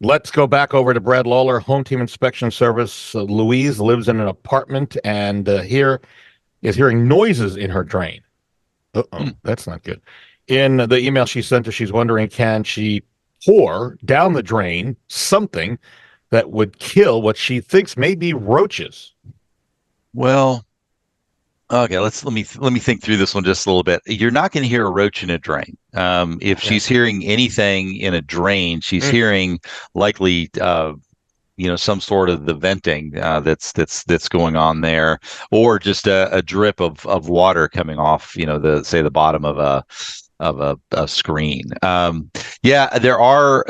Let's go back over to Brad Lawler, Home Team Inspection Service. Louise lives in an apartment and here is hearing noises in her drain. Uh-oh, Hmm. that's not good. In the email she sent us, she's wondering, can she pour down the drain something that would kill what she thinks may be roaches? Well, okay, let me think through this one just a little bit. You're not going to hear a roach in a drain. If Yeah. she's hearing anything in a drain, she's hearing likely some sort of the venting that's going on there, or just a drip of water coming off, the bottom of a screen. Yeah, there are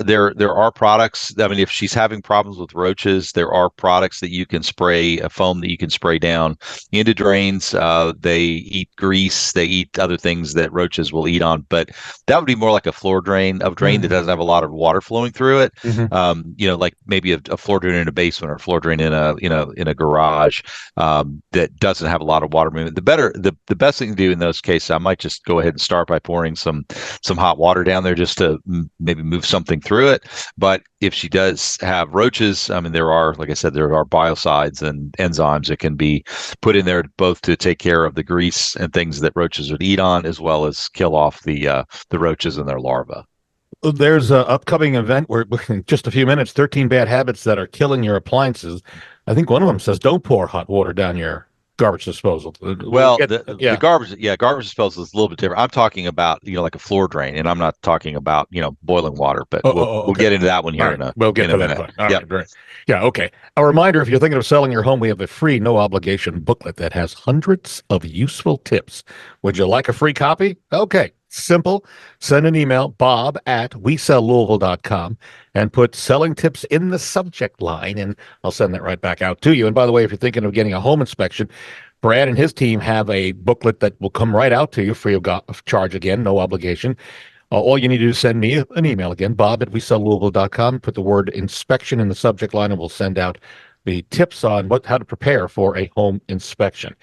products. I mean, if she's having problems with roaches, there are products that you can spray, a foam that you can spray down into drains. They eat grease, they eat other things that roaches will eat on, but that would be more like a floor drain, a drain that doesn't have a lot of water flowing through it. Mm-hmm. Like maybe a floor drain in a basement or a floor drain in a garage that doesn't have a lot of water movement. The best thing to do in those cases, I might just go ahead and start by pouring some hot water down there just to maybe move something through it. But if she does have roaches, I mean, like I said, there are biocides and enzymes that can be put in there both to take care of the grease and things that roaches would eat on, as well as kill off the roaches and their larvae. There's an upcoming event where in just a few minutes, 13 bad habits that are killing your appliances. I think one of them says don't pour hot water down your garbage disposal. Well, the Yeah. garbage disposal is a little bit different. I'm talking about, like a floor drain, and I'm not talking about, boiling water, but we'll Okay. get into that one All here right. We'll get in a to that minute. point. All Yep. right. Great. Yeah. Okay. A reminder, if you're thinking of selling your home, we have a free, no obligation booklet that has hundreds of useful tips. Would you like a free copy? Okay. Simple. Send an email, bob@WeSellLouisville.com, and put selling tips in the subject line, and I'll send that right back out to you. And by the way, if you're thinking of getting a home inspection, Brad and his team have a booklet that will come right out to you free of charge again, no obligation. All you need to do is send me an email again, bob@WeSellLouisville.com. Put the word inspection in the subject line, and we'll send out the tips on how to prepare for a home inspection.